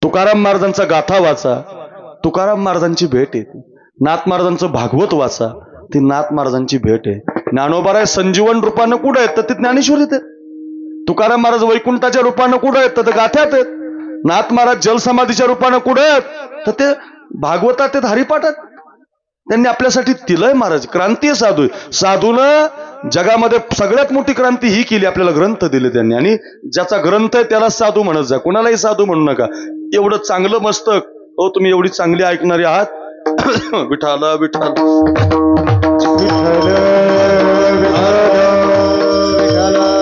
तुकाराम महाराजांचा गाथा वाचा, तुकाराम महाराजांची भेट येते. नाथ महाराजांचं भागवत वाचा, ती नाथ महाराजांची भेट आहे. ज्ञानोबाराय संजीवन रूपानं कुठं आहेत तर ते ज्ञानेश्वरीत आहेत. तुकाराम महाराज वैकुंठाच्या रूपानं कुठं आहेत तर ते गाथ्यात आहेत. नाथ महाराज जलसमाधीच्या रूपानं कुठं आहेत तर ते भागवतात आहेत, हरिपाठात. त्यांनी आपल्यासाठी दिलंय. महाराज क्रांती साधू आहे. साधूनं जगामध्ये सगळ्यात मोठी क्रांती ही केली, आपल्याला ग्रंथ दिले त्यांनी. आणि ज्याचा ग्रंथ आहे त्याला साधू म्हणत जा, कोणालाही साधू म्हणू नका. एवढं चांगलं मस्तक, हो तुम्ही एवढी चांगली ऐकणारी आहात. विठाल विठाल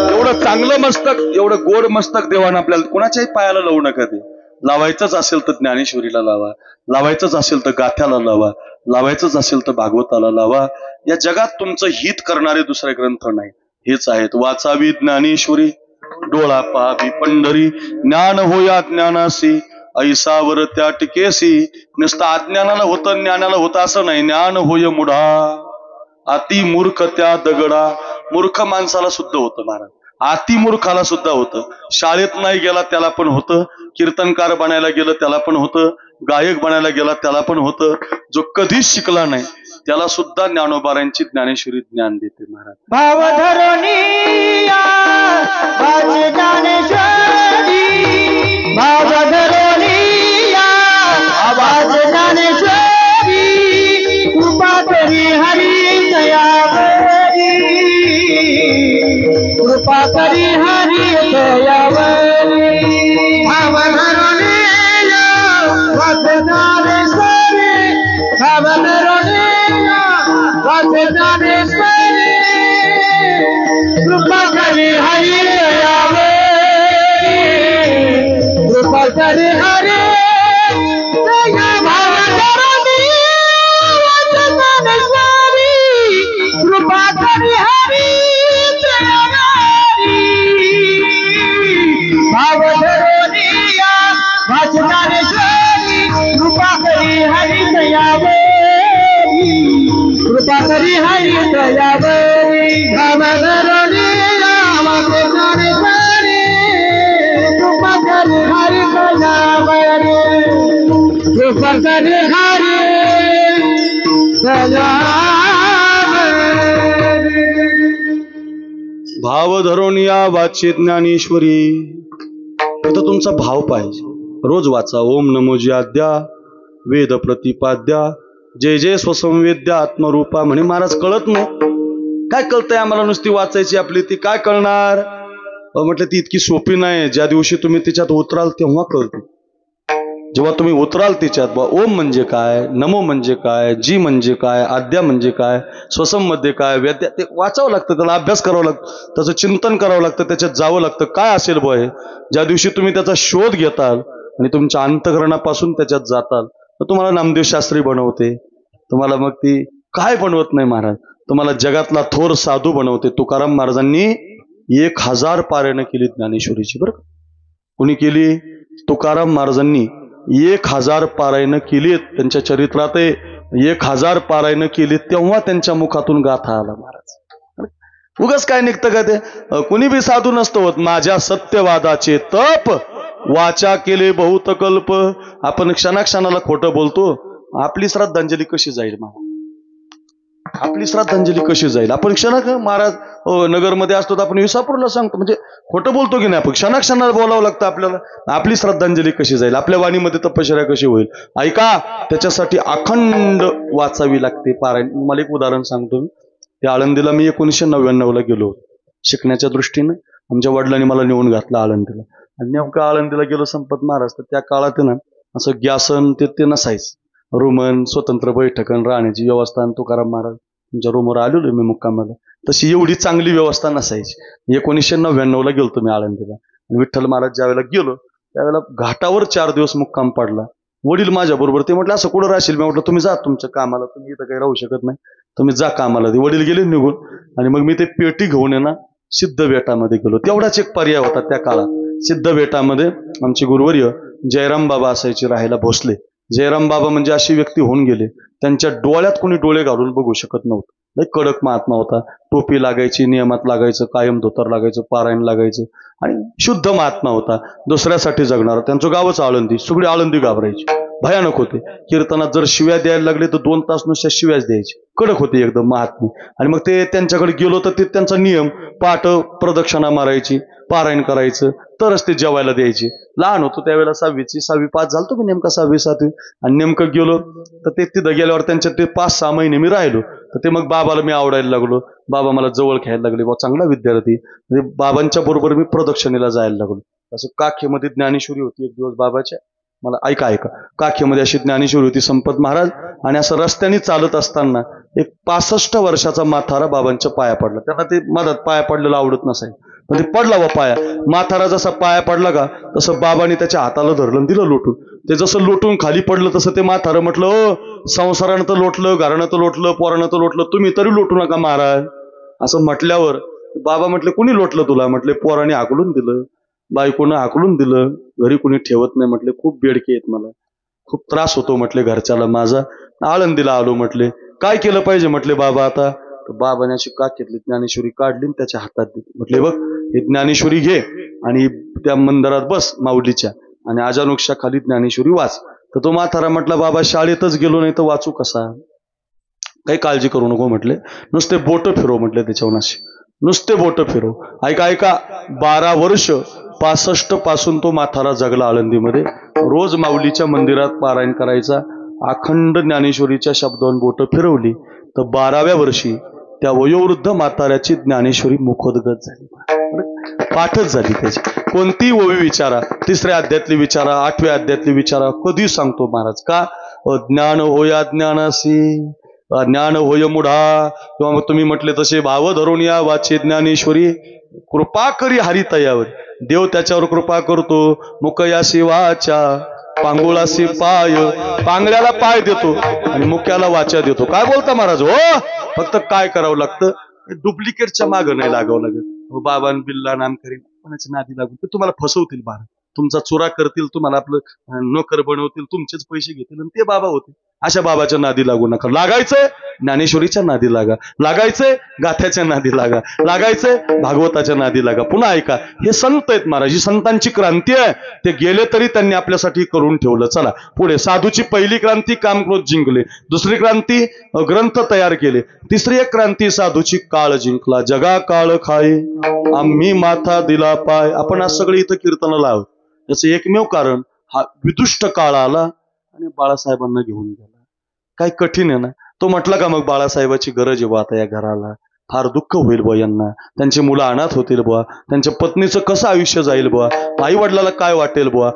एवढं चांगलं मस्तक, एवढं गोड मस्तक देवानं आपल्याला कोणाच्याही पायाला लावू नका. ते लावायचंच असेल तर ज्ञानेश्वरीला लावा, लावायचंच असेल तर गाथ्याला लावा, लावायचंच असेल तर भागवताला लावा. या जगात तुमचं हित करणारे दुसरे ग्रंथ नाही, हेच आहेत. वाचावी ज्ञानेश्वरी, डोळा पाहावी पंढरी, ज्ञान होया ज्ञानासी, ऐसावर त्या टिकेसी. नुसतं अज्ञानाला होतं ज्ञानाला होतं असं नाही. ज्ञान होय मुढा, अति मूर्ख त्या दगडा. मूर्ख माणसाला सुद्धा होतं महाराज, अति मूर्खाला सुद्धा होतं. शाळेत नाही गेला त्याला पण होतं, कीर्तनकार बनायला गेलं त्याला पण होतं, गायक बनायला गेला त्याला पण होतं. जो कधीच शिकला नाही त्याला सुद्धा ज्ञानोबारांची ज्ञानेश्वरी ज्ञान देते महाराज. भाव धरोनिया वाचे ज्ञानेश्वरी, भाव धरोनिया वाचे ज्ञानेश्वरी, कृपा करी हरी दयावरी, कृपा करी हरी दयावरी. भाव धरोनिया वाचे ज्ञानेश्वरी, भाव धरोनिया वाचे ज्ञानेश्वरी, कृपा करी हरी दयावरी, कृपा करी हरी दया. भाव धरोनिया वाचे ज्ञानेश्वरी, कृपा करी हरी दयावरी. भाव धरोनिया वाचे ज्ञानेश्वरी, कृपा करी हरी दयावरी, कृपा करी हरी दयावरी. भाव धरोनिया वाचे ज्ञानेश्वरी, कृपा करी हरी दयावरी, कृपा करी हरी दयावरी. भाव धरून या वाचे ज्ञानेश्वरी. इथं तुमचा भाव पाहिजे. रोज वाचा. ओम नमो ज्याद्या वेद प्रतिपाद्या, जय जय स्वसंवेद्या आत्मरूपा. म्हणे महाराज कळत नाही. काय कळतंय आम्हाला, नुसती वाचायची आपली, ती काय कळणार. म्हटलं ती इतकी सोपी नाही. ज्या दिवशी तुम्ही तिच्यात उतराल तेव्हा कळते. जेव्हा तुम्ही उतराल तिच्यात, ओम म्हणजे काय, नमो म्हणजे काय, जी म्हणजे काय, आद्या म्हणजे काय, स्वसम मध्ये काय, वेद्या, ते वाचावं लागतं, त्याला अभ्यास करावा लागतो, त्याचं चिंतन करावं लागतं, त्याच्यात जावं लागतं. काय असेल हे. ज्या दिवशी तुम्ही त्याचा शोध घेताल आणि तुमच्या अंतःकरणापासून त्याच्यात जाताल तर तुम्हाला नामदेव शास्त्री बनवते. तुम्हाला मग ती काय बनवत नाही महाराज, तुम्हाला जगातला थोर साधू बनवते. तुकाराम महाराजांनी 1000 पारायणं केली ज्ञानेश्वरीची. बरं कुणी केली? तुकाराम महाराजांनी 1000 पारायणं केलीत. त्यांच्या चरित्रात 1000 पारायणं केलीत, तेव्हा त्यांच्या मुखातून गाथा आला महाराज. उगाच काय निघतं का ते. कुणी बी साधू नसतो होत. माझ्या सत्यवादाचे तप वाचा केले बहुत कल्प. आपण क्षणाक्षणाला खोटं बोलतो. आपली श्रद्धांजली कशी जाईल महाराज, आपली श्रद्धांजली कशी जाईल. आपण महाराज नगरमध्ये असतो तर आपण विसापूरला सांगतो, म्हणजे खोटं बोलतो की नाही. आपण क्षणाक्षणाला बोलावं लागतं आपल्याला. आपली श्रद्धांजली कशी जाईल, आपल्या वाणीमध्ये तपश्चर्या कशी होईल. ऐका, त्याच्यासाठी अखंड वाचावी लागते पारायण. मला एक उदाहरण सांगतो मी. त्या आळंदीला मी 1999ला गेलो शिकण्याच्या दृष्टीनं. आमच्या वडिलांनी मला नेऊन घातलं आळंदीला. आणि नेमकं आळंदीला गेलो संपत महाराज. तर त्या काळात ना असं गॅसन ते नसायचं. रूमन, स्वतंत्र बैठकन, राहण्याची व्यवस्था. आणि तुकाराम महाराज तुमच्या रूमवर आलेलो मी मुक्कामाला. तशी एवढी चांगली व्यवस्था नसायची. 1999ला गेलो मी आळंदीला. आणि विठ्ठल महाराज ज्यावेळेला गेलो त्यावेळेला घाटावर 4 दिवस मुक्काम पडला. वडील माझ्या बरोबर. ते म्हटलं असं कुठं राहशील. मी म्हटलं तुम्ही जा तुमच्या कामाला, तुम्ही इथं काही राहू शकत नाही, तुम्ही जा कामाला. ते वडील गेले निघून. आणि मग मी ते पेटी घेऊन आहे ना सिद्ध बेटामध्ये गेलो. तेवढाच एक पर्याय होता त्या काळात. सिद्ध बेटामध्ये आमचे गुरुवर्य जयराम बाबा असायचे राहायला, भोसले. जयराम बाबा म्हणजे अशी व्यक्ती होऊन गेले त्यांच्या डोळ्यात कोणी डोळे घालून बघू शकत नव्हतं. लय कडक महात्मा होता. टोपी लागायची, नियमात लागायचं, कायम धोतर लागायचं, पारायण लागायचं आणि शुद्ध महात्मा होता. दुसऱ्यासाठी जगणारा. त्यांचं गावच आळंदी. सगळी आळंदी घाबरायची. भयानक होते. कीर्तनात जर शिव्या द्यायला लागले तर 2 तास नुसत्या शिव्याच द्यायची. कडक होते एकदम महात्मे. आणि मग ते त्यांच्याकडे गेलो तर ते त्यांचा नियम, पाठ प्रदक्षिणा मारायची, पारायण करायचं, तरच ते जेवायला द्यायचे. लहान होतो त्यावेळेला 6वी पास झालतो मी नेमका 6वी 7वी. आणि नेमकं गेलो तर ते तिथं गेल्यावर त्यांच्या ते 5-6 महिने मी राहिलो. तर ते मग बाबाला मी आवडायला लागलो. बाबा मला जवळ घ्यायला लागले. बा चांगला विद्यार्थी. म्हणजे बाबांच्या बरोबर मी प्रदक्षिणेला जायला लागलो. असं काखेमध्ये ज्ञानेश्वरी होती एक दिवस बाबाच्या. मला ऐका काखेमध्ये अशी ज्ञानेश्वरी होती संपत महाराज. आणि असं रस्त्याने चालत असताना एक 65 वर्षाचा म्हातारा बाबांच्या पाया पडला. त्यांना ते मधात पाया पडलेलं आवडत नसायचं, पण ते पडला व पाया. म्हातारा जसा पाया पडला का तसं बाबांनी त्याच्या हाताला धरलं, दिलं लोटून. ते जसं लोटून खाली पडलं तसं ते म्हातारं म्हटलं, ओ संसारानं तर लोटलं, घरानं तर लोटलं, पोरानं तर लोटलं, तुम्ही तरी लोटू नका महाराज. असं म्हटल्यावर बाबा म्हटले, कुणी लोटलं तुला? म्हटले पोराने हाकलून दिलं, बायकोनं हाकलून दिलं, घरी कुणी ठेवत नाही. म्हटले खूप बेडके आहेत, मला खूप त्रास होतो म्हटले घरच्याला माझा. आळंदीला आलो म्हटले. काय केलं पाहिजे म्हटले बाबा आता? तर बाबाने अशी काखेतली ज्ञानेश्वरी काढली त्याच्या हातात दिली. म्हटले बघ ही ज्ञानेश्वरी घे आणि त्या मंदिरात बस माऊलीच्या आणि अजानुक्षा खाली ज्ञानेश्वरी वाच. तर तो म्हातारा म्हटला, बाबा शाळेतच गेलो नाही तर वाचू कसा? काही काळजी करू नको म्हटले, नुसते बोट फिरव म्हटले त्याच्यावर असे, नुसते बोट फिरव. ऐका 12 वर्ष 65 पासून तो म्हातारा जगला आळंदीमध्ये. रोज माऊलीच्या मंदिरात पारायण करायचा. अखंड ज्ञानेश्वरीच्या शब्दावरून बोट फिरवली तर 12व्या वर्षी त्या वयोवृद्ध म्हाताऱ्याची ज्ञानेश्वरी मुखोद्गत झाली. पाठच झाली त्याची. कोणती ओवी विचारा, 3ऱ्या अध्यायातली विचारा, 8व्या अध्यायातली विचारा, कधी सांगतो महाराज का? ज्ञान होया ज्ञानासी, ज्ञान होय मुढा. किंवा मग तुम्ही म्हटले तसे भाव धरून या वाचे ज्ञानेश्वरी. कृपा करी हरी तयावर, देव त्याच्यावर कृपा करतो. मुकयासी वाचा, पांगुळासी पाय, पांगळ्याला पाय देतो आणि मुक्याला वाचा देतो. काय बोलता महाराज? हो, फक्त काय करावं लागतं, डुप्लिकेटच्या मागं नाही लागावं लागेल. बाबान बिल्ला नाम करीन कोणाच्या नादी लागून ते तुम्हाला फसवतील, बारा तुमचा चुरा करतील, तुम्हाला आपलं नोकर बनवतील, तुमचेच पैसे घेतील आणि ते बाबा होते. अशा बाबाच्या नादी लागू नका. लागायचंय ज्ञानेश्वरीच्या नादी लागा, लागायचंय गाथ्याच्या नादी लागा, लागायचंय भागवताच्या नादी लागा. पुन्हा ऐका, हे संत आहेत महाराज, ही संतांची क्रांती आहे. ते गेले तरी त्यांनी आपल्यासाठी करून ठेवलं. चला पुढे. साधूची पहिली क्रांती काम क्रोध जिंकले, दुसरी क्रांती ग्रंथ तयार केले, तिसरी एक क्रांती साधूची काळ जिंकला. जगा काळ खाय आम्ही माथा दिला पाय. आपण आज सगळे इथं कीर्तनाला आहोत, याचं एकमेव कारण हा विदुष्ट काळ आला आणि बाळासाहेबांना घेऊन गेला. काय कठीण आहे ना? तो म्हटला का मग बाळासाहेबाची गरज आहे बा आता या घराला, फार दुःख होईल बुवा यांना, त्यांची मुलं अनाथ होतील बुवा, त्यांच्या पत्नीचं कसं आयुष्य जाईल बुवा, आई वडिलाला काय वाटेल बुवा,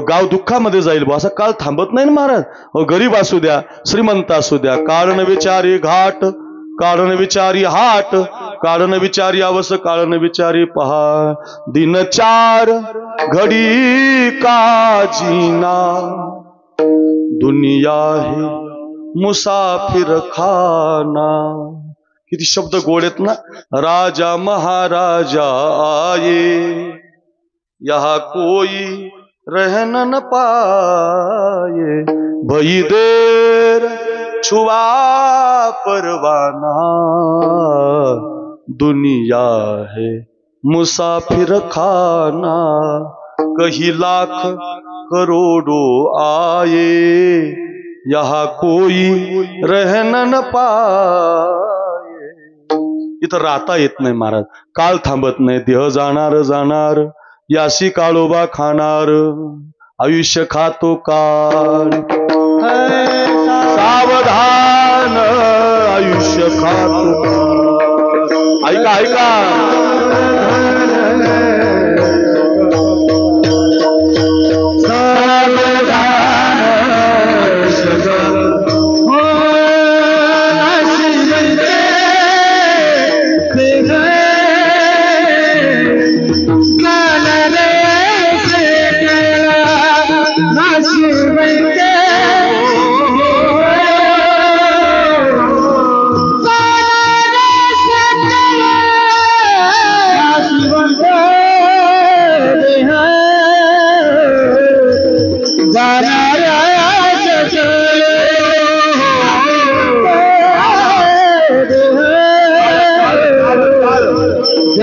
गाव दुःखामध्ये जाईल बुवा. असा काळ थांबत नाही ना महाराज. गरीब असू द्या, श्रीमंत असू द्या, काळ न विचारी घाट, काळ न विचारी हाट, काळ न विचारी अवस, काळ न विचारी पहा. दिन 4 घडी का जीना, दुनिया है मुसाफिर खाना. किती शब्द गोड आहेत ना. राजा महाराजा आये, यहाँ कोई रहन न पाए, भई देर छुआ परवाना, दुनिया है मुसाफिर खाना, कहीं लाख करोड़ों आए, यहाँ कोई रहन न पाए. इथं राहता येत नाही महाराज. काळ थांबत नाही. देह जाणार जाणार, याशी काळोबा खाणार, आयुष्य खातो काळ, सावधान आयुष्य खातो काळ. ऐका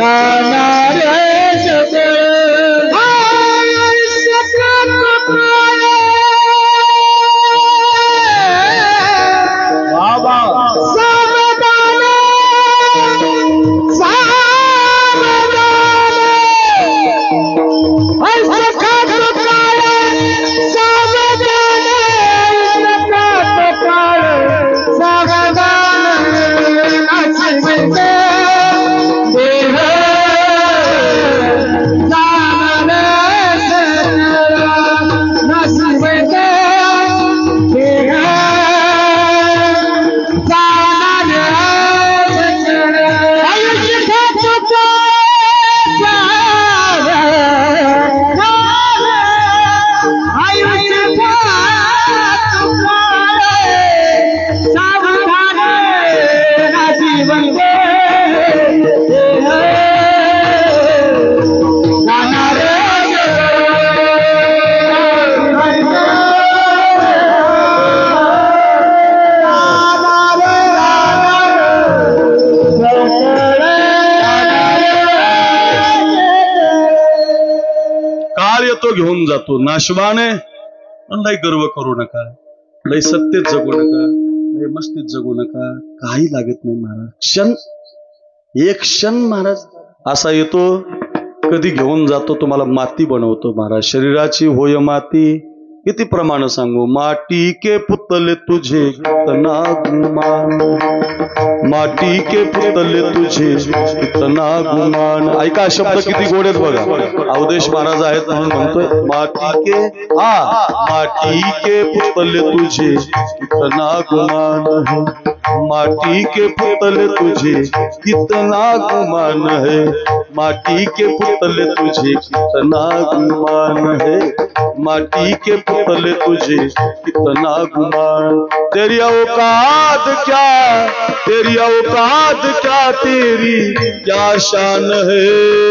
जाणार बाबा तो घेऊन जातो नाशवाने. लय गर्व करू नका, लय सत्तेत जगू नका, लय मस्तीत जगू नका, काही लागत नाही महाराज. एक क्षण महाराज असा येतो, कधी घेऊन जातो तुम्हाला माती बनवतो महाराज. शरीराची होय माती, किती प्रमाण सांगू. माटी के पुतले तुझे कितना गुमान, माटी के पुतले तुझे कितना गुमान. ऐका शब्द किती गोड आहेत बघा. अवधेश महाराज आहेत म्हणून म्हणतोय माटी के पुतले तुझे कितना गुमान है, माटी के पुतले तुझे कितना गुमान है, माटी के पुतले तुझे कितना गुमान है, माटी के पुतले तुझे कितना गुमान. तेरी औकात क्या, तेरी औकात क्या, तेरी क्या शान है.